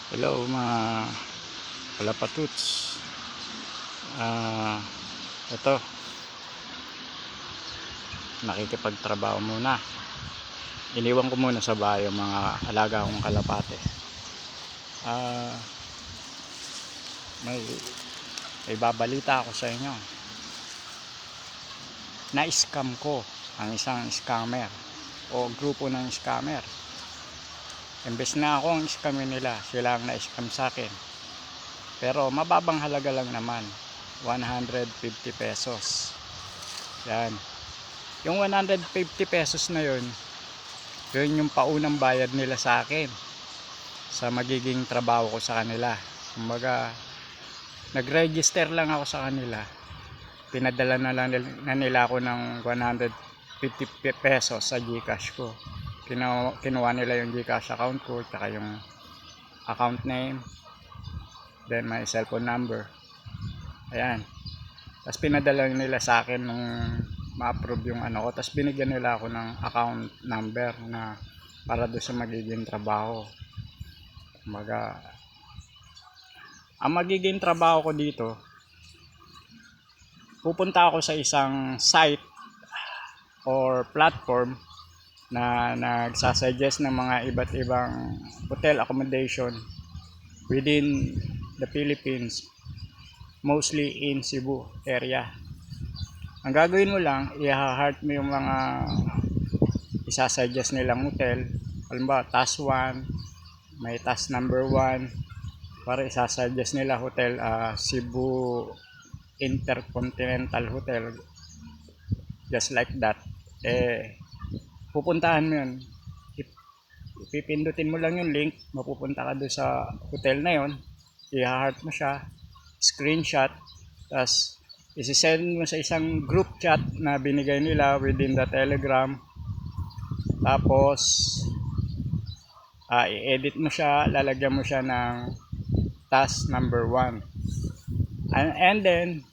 Hello mga kalapatuts. Ito, nakikipagtrabaho muna. Iniwan ko muna sa bahay yung mga alaga kong kalapate. Ah, may, may babalita ako sa inyo. Na-scam ko ang isang scammer o grupo ng scammer. Imbes na ako ang scamin nila, sila ang na-scam sa akin. Pero mababang halaga lang naman, 150 pesos. Yan. Yung 150 pesos na yun yung paunang bayad nila sa akin sa magiging trabaho ko sa kanila. Kumbaga, nag-register lang ako sa kanila. Pinadala na lang nila ako ng 150 pesos sa GCash ko. Kinuha nila yung GCash account ko, tsaka yung account name, then my cellphone number. Ayan. Tapos pinadala nila sa akin nung ma-approve yung ano ko. Tapos binigyan nila ako ng account number na para doon sa magiging trabaho. Kumbaga, ang magiging trabaho ko dito, pupunta ako sa isang site or platform na nagsasuggest ng mga iba't ibang hotel accommodation within the Philippines, mostly in Cebu area. Ang gagawin mo lang, i-heart mo yung mga isasuggest nilang hotel. Halimbawa, task 1, may task number 1, para isasuggest nila hotel, Cebu Intercontinental Hotel, just like that. Pupuntahan mo yun, ipipindutin mo lang yung link, mapupunta ka doon sa hotel na yun, i-heart mo siya, screenshot, tapos isi-send mo sa isang group chat na binigay nila within the Telegram. Tapos i-edit mo siya, lalagyan mo siya ng task number 1, and then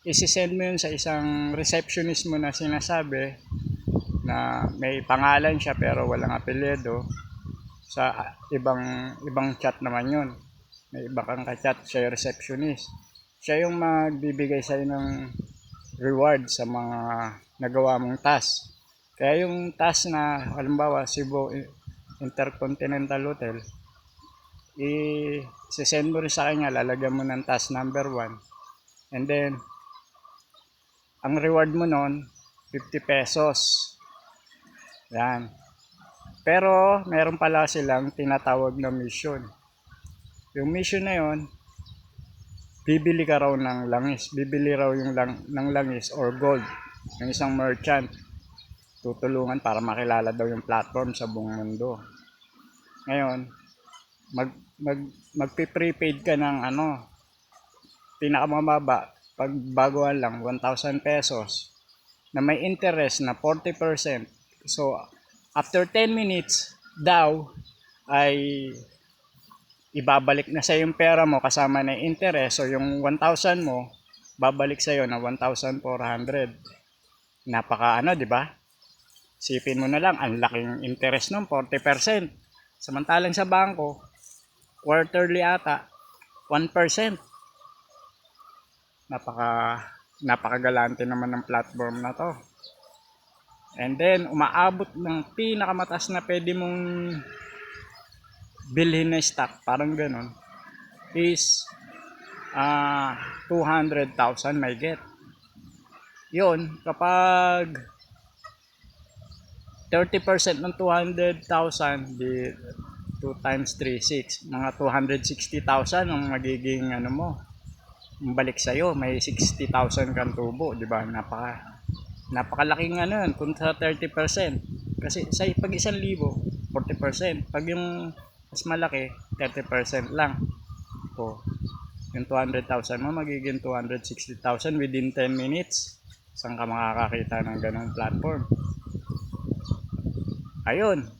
isi-send mo yun sa isang receptionist mo na sinasabi na may pangalan siya pero walang apelyido. Sa ibang chat naman yun, may iba kang ka-chat, siya yung receptionist. Siya yung magbibigay sa'yo ng reward sa mga nagawa mong task. Kaya yung task na halimbawa Cebu Intercontinental Hotel, i-send mo rin sa kanya, lalagyan mo ng task number 1, and then ang reward mo nun 50 pesos. Yan. Pero meron pala silang tinatawag na mission. Yung mission na yon, bibili ka raw ng langis, bibili raw yung ng langis or gold ng isang merchant. Tutulungan para makilala daw yung platform sa buong mundo. Ngayon, magpi-prepaid ka ng pinakamababa, pag baguhan lang 1,000 pesos na may interest na 40%. So after 10 minutes daw ay ibabalik na sa yung pera mo kasama na yung interest. So yung 1,000 mo babalik sa iyo na 1,400. Napaka di ba? Sipin mo na lang, ang laking interest nun, 40%. Samantalang sa bangko, quarterly ata 1%. Napakagalante naman ng platform na to. And then umaabot ng pinakamataas na pwede mong bilhin na stock, parang ganun, is 200,000 may get. Yun, kapag 30% ng 200,000, di 2 times 3, 6, mga 260,000 ang magiging balik sa'yo. May 60,000 kang tubo, di ba? Napakalaking yun kung sa 30%. Kasi sa pag 1,000, 40%. Pag yung mas malaki, 30% lang. So, yung 200,000 mo magiging 260,000 within 10 minutes. Saan ka makakakita ng ganong platform? Ayun.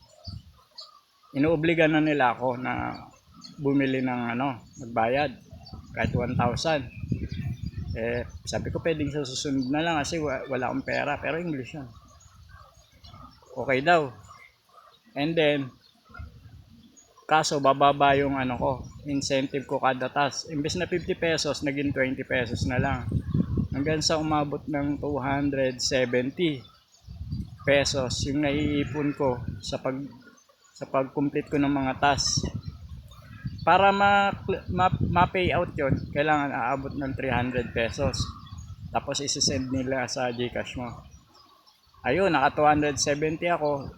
Inuobliga na nila ako na bumili ng magbayad kahit 1,000. Sabi ko pwedeng sa susunod na lang kasi wala akong pera, pero English yan. Okay daw. And then Kaso bababa yung ano ko, incentive ko kada task. Imbes na 50 pesos, naging 20 pesos na lang. Hanggang sa umabot ng 270 pesos yung naiipon ko sa pag-complete ko ng mga task. Para ma-pay out yon, kailangan aabot ng 300 pesos. Tapos isi-send nila sa GCash mo. Ayun, naka 270 ako.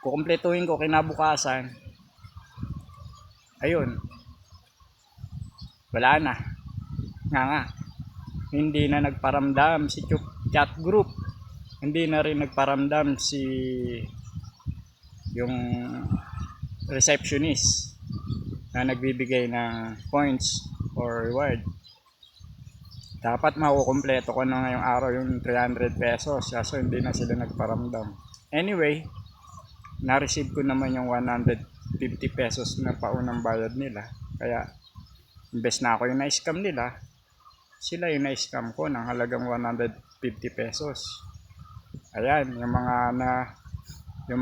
Kukumpletuhin ko kinabukasan. Ayun. Wala na. Nga. Hindi na nagparamdam si chat group. Hindi na rin nagparamdam si yung receptionist na nagbibigay ng points or reward. Dapat makukumpleto ko na ngayong araw yung 300 pesos. Kaso hindi na sila nagparamdam. Anyway, na-receive ko naman yung 150 pesos na paunang bayad nila. Kaya, imbes na ako yung na-scam nila, sila yung na-scam ko ng halagang 150 pesos. Ayan, yung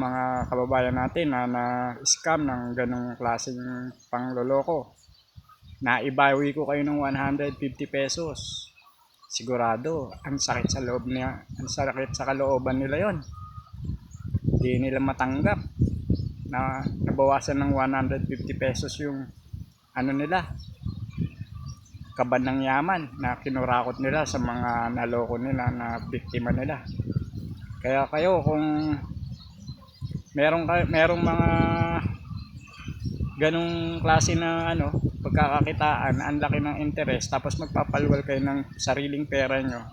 mga kababayan natin na na-scam ng ganong klaseng pangloloko. Naibawi ko kayo ng 150 pesos. Sigurado, ang sakit sa loob niya, ang sakit sa kalooban nila yon. Hindi nila matanggap na nabawasan ng 150 pesos yung ano nila, kaban ng yaman na kinurakot nila sa mga naloko nila na biktima nila. Kaya kayo kung merong mga ganong klase na pagkakakitaan, ang laki ng interest, tapos magpapalwal kayo ng sariling pera nyo,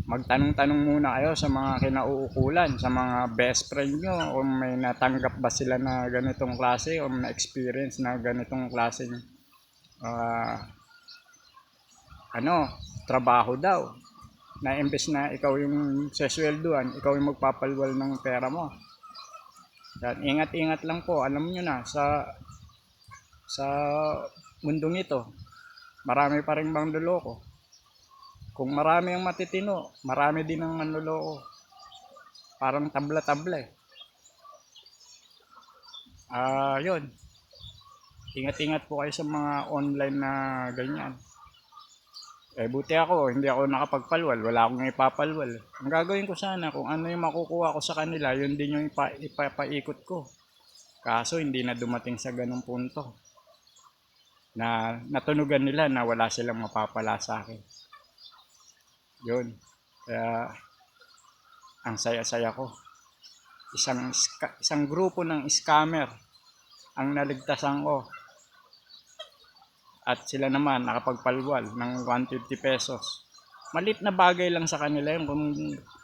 magtanong-tanong muna kayo sa mga kinauukulan, sa mga best friend nyo, kung may natanggap ba sila na ganitong klase o na-experience na ganitong klaseng trabaho daw, na imbes na ikaw yung seswelduan, ikaw yung magpapalwal ng pera mo. Yan, ingat-ingat lang po. Alam nyo na, sa mundong ito, marami pa rin manloloko. Kung marami ang matitino, marami din ang manloloko. Parang tabla-tabla eh. Yun. Ingat-ingat po kayo sa mga online na ganyan. Buti ako, hindi ako nakapagpalwal, wala akong ipapalwal. Ang gagawin ko sana, kung ano yung makukuha ko sa kanila, yun din yung ipapaikot ko. Kaso hindi na dumating sa ganung punto na natunugan nila na wala silang mapapala sa akin. Yun. Kaya ang saya-saya ko. Isang grupo ng scammer ang naligtasan ko. At sila naman nakapagpalwal ng 150 pesos. Maliit na bagay lang sa kanila yun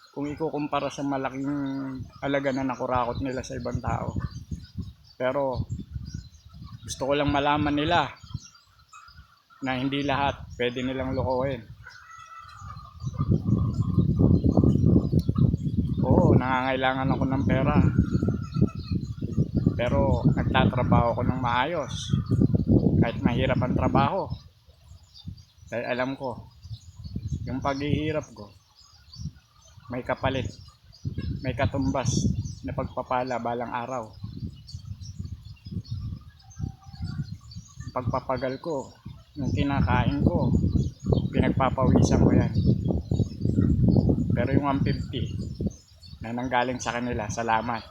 kung ikukumpara sa malaking halaga na nakurakot nila sa ibang tao. Pero gusto ko lang malaman nila na hindi lahat pwede nilang lokohin. Oo, nangangailangan ako ng pera. Pero nagtatrabaho ko ng maayos. Kahit mahirap ang trabaho. Dahil alam ko, yung paghihirap ko, may kapalit, may katumbas na pagpapala balang araw. Pagpapagal ko, yung kinakain ko, pinagpapawisan ko yan. Pero yung 150 na nanggaling sa kanila, salamat.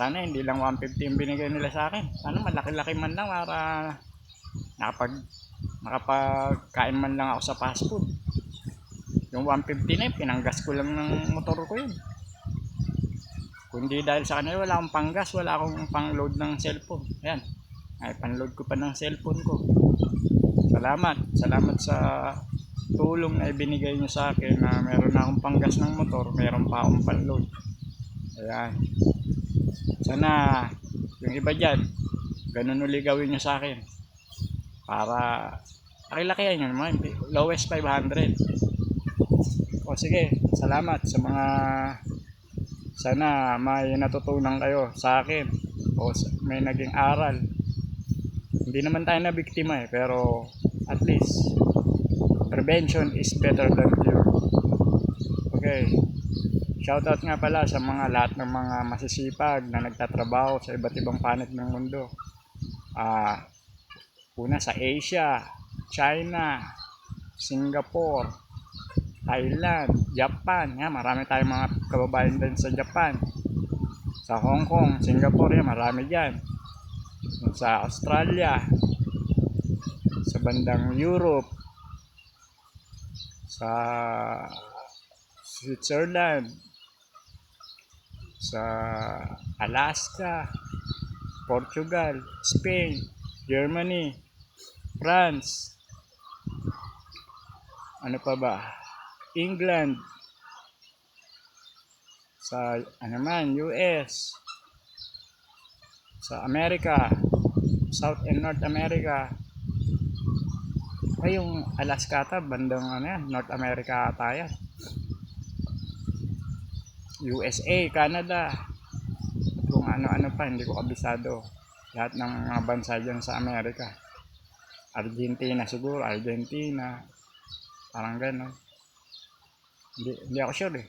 Sana hindi lang 150 yung binigay nila sa akin. Sana malaki-laki man lang para nakapagkain man lang ako sa fast food. Yung 150 na yun, pinanggas ko lang ng motor ko yun. Kundi dahil sa kanila wala akong panggas, wala akong pang-load ng cellphone. Ayan, ay pan-load ko pa ng cellphone ko. Salamat sa tulong na ibinigay nyo sa akin na meron na akong panggas ng motor, meron pa akong pan-load. Ayan. Sana yung iba dyan, ganun uli gawin nyo sa akin. Para laki-lakihan nyo naman, lowest 500. O sige, salamat sa mga, sana may natutunan kayo sa akin o may naging aral. Hindi naman tayo na biktima pero at least prevention is better than cure. Okay, Shoutout nga pala sa mga lahat ng mga masisipag na nagtatrabaho sa iba't ibang panig ng mundo. Una sa Asia, China, Singapore, Thailand, Japan. Yan, marami tayong mga kababayan din sa Japan. Sa Hong Kong, Singapore, yan, marami dyan. Sa Australia, sa bandang Europe, sa Switzerland, sa Alaska, Portugal, Spain, Germany, France, ano pa ba? England, sa US, sa America, South and North America. Ay, yung Alaska ata, bandang North America ata yan. USA, Canada, at kung ano-ano pa, hindi ko kabisado. Lahat ng mga bansa dyan sa Amerika. Argentina siguro, Argentina, parang gano'n. Hindi ako sure eh.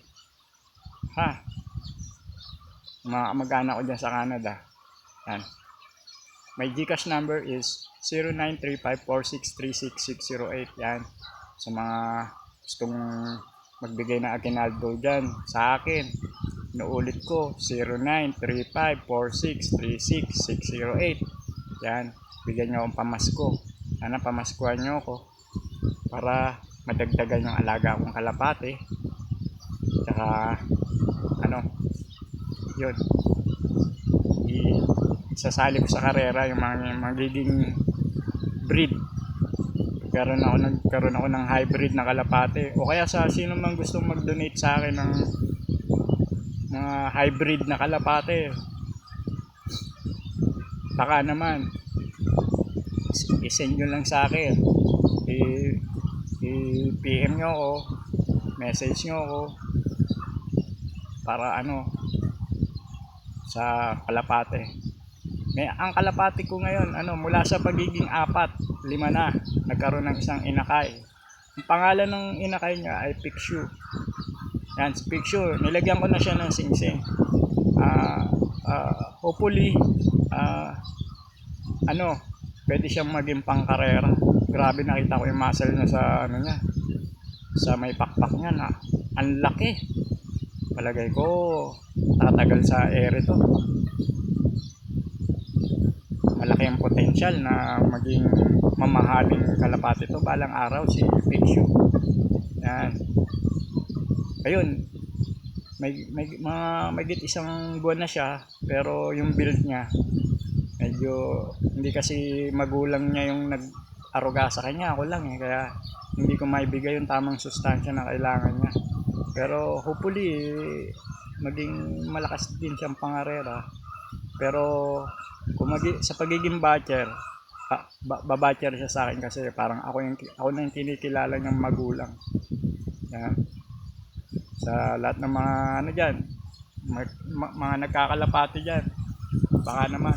Mga kamag-anak ko dyan sa Canada. Yan. My GCash number is 093546360608. Yan. Sa mga gustong magbigay ng akinaldo dyan sa akin. Inuulit ko, 093546360608. Yan. Bigyan nyo akong pamasko. Sana pamaskuhan nyo ako para madagdagan yung alaga akong kalapate. Tsaka yun, isasali ko sa karera yung mga magiging breed. Nagkaroon ako ng hybrid na kalapate, o kaya sa sino man gustong mag-donate sa akin ng mga hybrid na kalapate, baka naman i-send nyo lang sa akin, i-PM nyo ako, message nyo ako para sa kalapate. Ang kalapate ko ngayon, mula sa pagiging 4, 5 na, nagkaroon ng isang inakay. Ang pangalan ng inakay niya ay Pixiu. Yan, si Pixiu, nilagyan ko na siya ng singsing. Hopefully, pwede siyang maging pangkarera. Grabe, nakita ko yung muscle niya sa niya, sa may pakpak niya na ang laki. Palagay ko tatagal sa air ito. Malaki ang potential na maging mamahaling kalapate ito balang araw, si Pixiu. Yan. Ayun, may isang buwan na siya, pero yung build niya medyo hindi, kasi magulang niya yung nag-aruga sa kanya, ako lang kaya hindi ko maibigay yung tamang sustansya na kailangan niya. Pero hopefully maging malakas din siyang pangarera. Pero kung sa pagiging batcher, babatcher siya sa akin kasi parang ako na yung kinikilala niyang magulang. Yan. Sa lahat ng mga dyan, mga nagkakalapati dyan, baka naman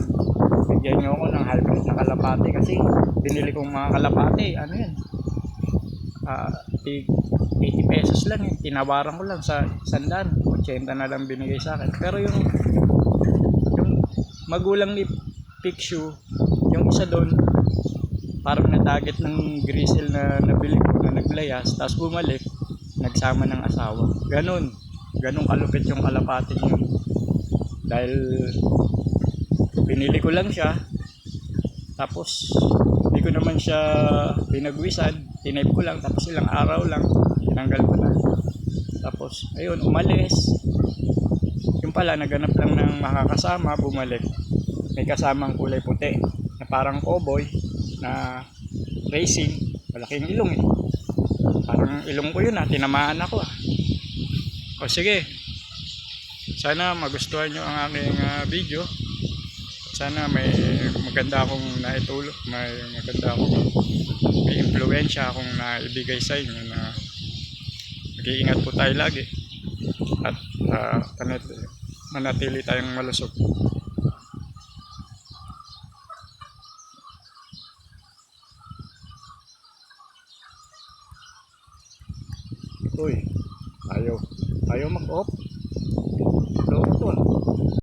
bigyan niyo ako ng hybrid na kalapati, kasi binili kong mga kalapati, 80 pesos lang tinawaran ko lang sa 100, 80 na lang binigay sa akin. Pero yung magulang ni Pixiu, yung isa doon parang na-target ng grizzle na nabili ko, na naglayas, tapos bumalik, nagsama ng asawa. Ganun kalupit yung kalapati niyo. Dahil binili ko lang siya, tapos hindi ko naman siya pinagwisan, tinape ko lang, tapos ilang araw lang tinanggal ko na. Tapos ayun, umalis. Yung pala, naganap lang ng makakasama, bumalik. May kasamang kulay puti na parang cowboy na racing, malaking ilong parang ilong ko yun, tinamaan ako O sige, sana magustuhan nyo ang aking video. Sana may maganda akong naitulong, may impluwensya akong naibigay sa inyo, na mag-iingat po tayo lagi at manatili tayong malusog.